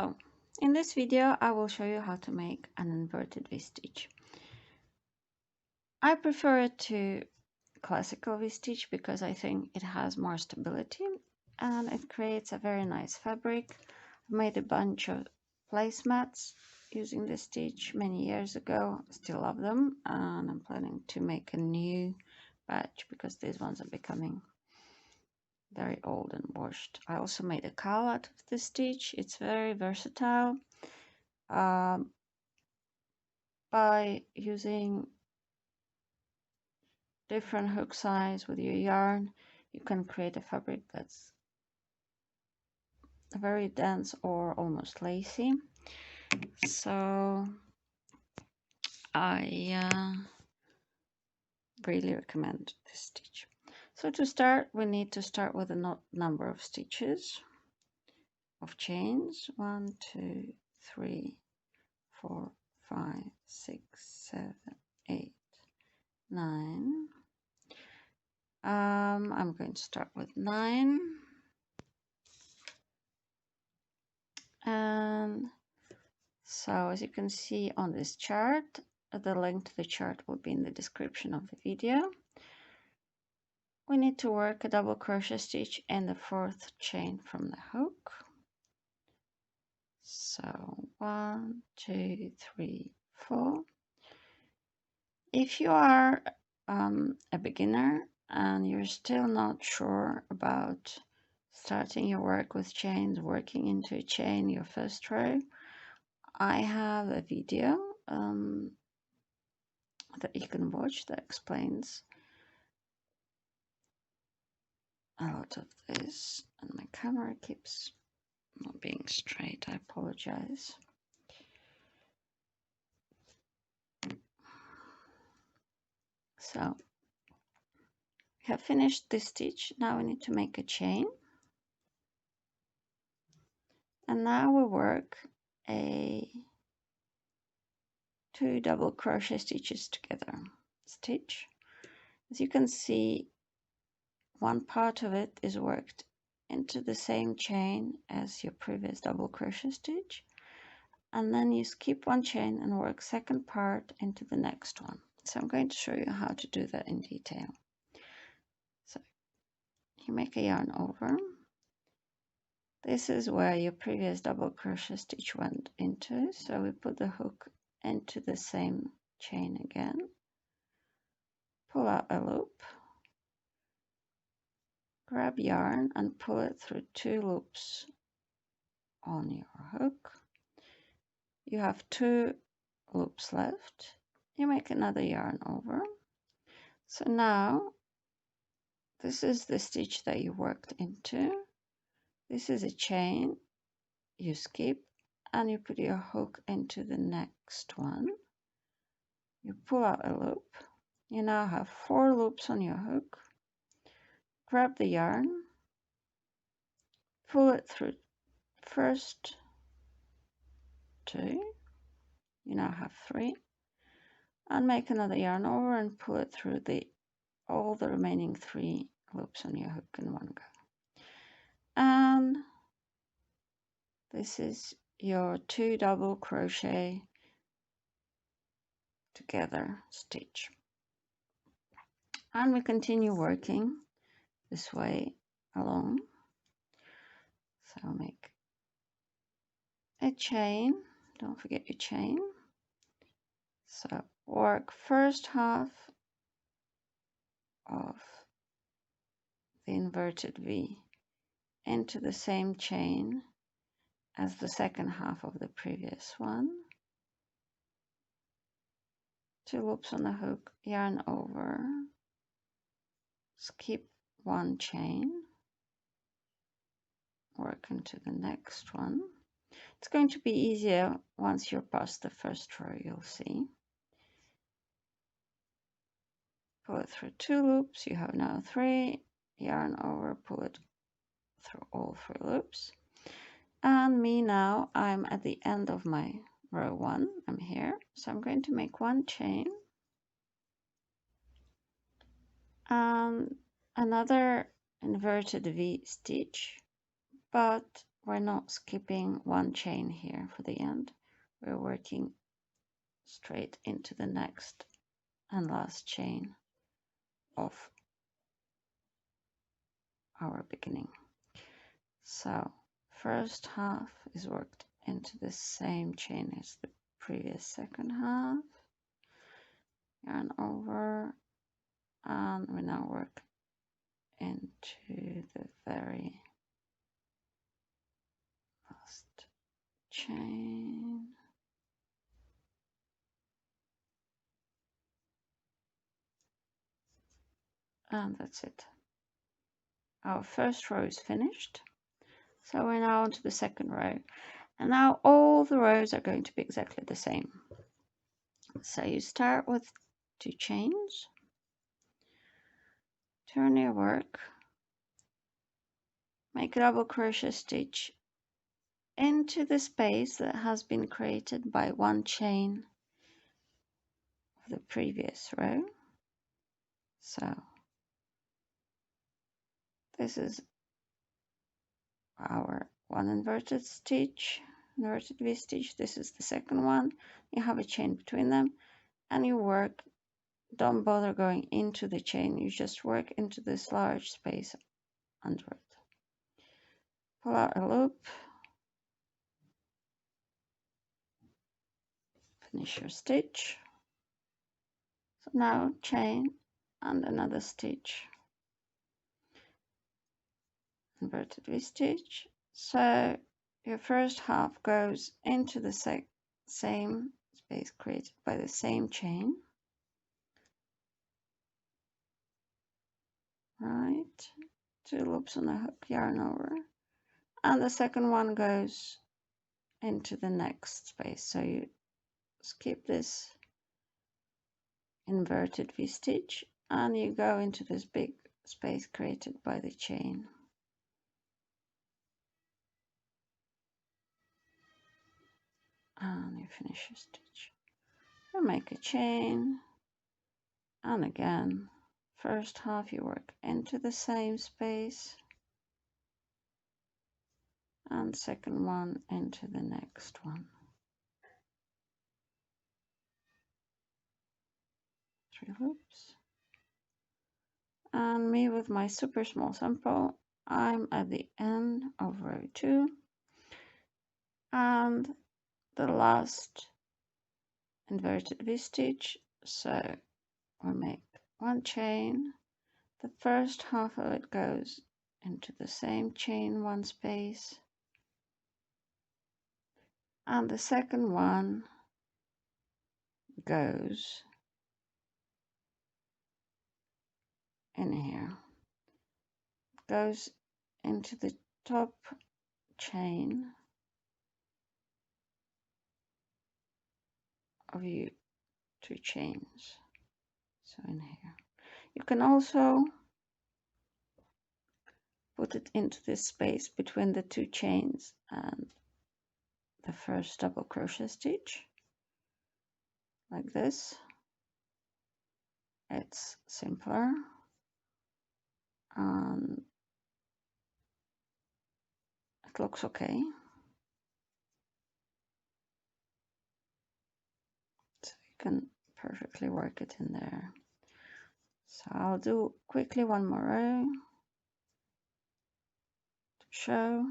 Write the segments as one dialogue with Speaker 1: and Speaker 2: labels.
Speaker 1: Hello, in this video I will show you how to make an inverted V-stitch. I prefer it to classical V-stitch because I think it has more stability and it creates a very nice fabric. I made a bunch of placemats using this stitch many years ago, still love them, and I'm planning to make a new batch because these ones are becoming very old and washed. I also made a cowl out of this stitch. It's very versatile. By using different hook size with your yarn, you can create a fabric that's very dense or almost lacy. So I really recommend this stitch. So to start, we need to start with a number of stitches of chains. 1, 2, 3, 4, 5, 6, 7, 8, 9. I'm going to start with 9. And so as you can see on this chart, the link to the chart will be in the description of the video. We need to work a double crochet stitch in the 4th chain from the hook. So 1, 2, 3, 4. If you are a beginner and you're still not sure about starting your work with chains, working into a chain, your first row, I have a video that you can watch that explains a lot of this, and my camera keeps not being straight. I apologize. So we have finished this stitch. Now we need to make a chain, and now we work 2 double crochet stitches together. Stitch. As you can see, one part of it is worked into the same chain as your previous double crochet stitch, and then you skip one chain and work second part into the next one. So I'm going to show you how to do that in detail. So you make a yarn over. This is where your previous double crochet stitch went into, so we put the hook into the same chain again, pull out a loop, grab yarn and pull it through 2 loops on your hook. You have 2 loops left. You make another yarn over. So now this is the stitch that you worked into. This is a chain. You skip and you put your hook into the next one. You pull out a loop. You now have 4 loops on your hook. Grab the yarn, pull it through first 2. You now have 3. And make another yarn over and pull it through all the remaining 3 loops on your hook in one go. And this is your 2 double crochet together stitch. And we continue working this way along. So make a chain, don't forget your chain. So work first half of the inverted V into the same chain as the second half of the previous one. 2 loops on the hook, yarn over, skip 1 chain, work into the next one. It's going to be easier once you're past the first row, you'll see. Pull it through 2 loops, you have now 3, yarn over, pull it through all 3 loops. And me now, I'm at the end of my row 1, I'm here, so I'm going to make 1 chain and another inverted V stitch, but we're not skipping one chain here for the end. We're working straight into the next and last chain of our beginning. So first half is worked into the same chain as the previous second half, yarn over, and we now work into the very last chain. And that's it. Our first row is finished. So we're now on to the second row. And now all the rows are going to be exactly the same. So you start with 2 chains, turn your work, make a double crochet stitch into the space that has been created by 1 chain of the previous row. So this is our 1 inverted stitch, inverted V stitch. This is the second one. You have a chain between them, and you work. Don't bother going into the chain, you just work into this large space under it. Pull out a loop, finish your stitch. So now chain and another stitch, inverted V stitch. So your first half goes into the same space created by the same chain, right? 2 loops on a hook, yarn over, and the second one goes into the next space. So you skip this inverted V stitch and you go into this big space created by the chain. And you finish your stitch. You make a chain, and again, first half you work into the same space, and second one into the next one. 3 loops. And me with my super small sample, I'm at the end of row 2, and the last inverted V stitch. So we make 1 chain. The first half of it goes into the same chain 1 space, and the second one goes in here, goes into the top chain of your 2 chains. So in here you can also put it into this space between the 2 chains and the first double crochet stitch, like this. It's simpler, and it looks okay. So you can perfectly work it in there. So I'll do quickly 1 more row to show.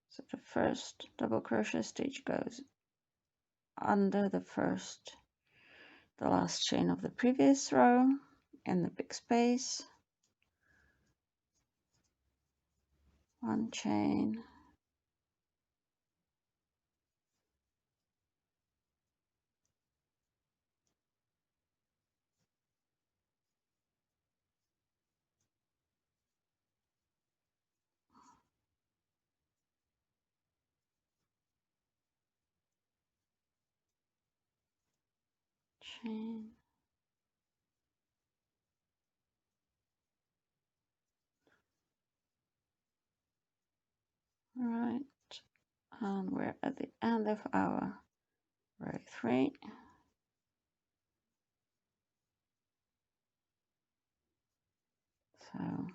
Speaker 1: So the first double crochet stitch goes under the last chain of the previous row in the big space. 1 chain, chain, right, and we're at the end of our row 3. So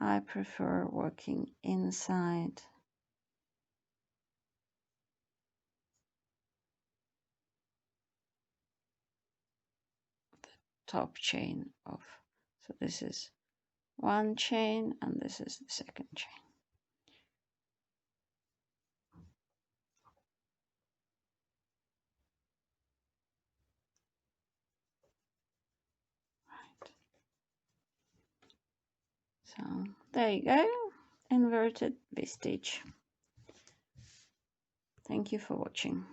Speaker 1: I prefer working inside top chain of, so this is one chain and this is the second chain. Right. So there you go, inverted V-stitch. Thank you for watching.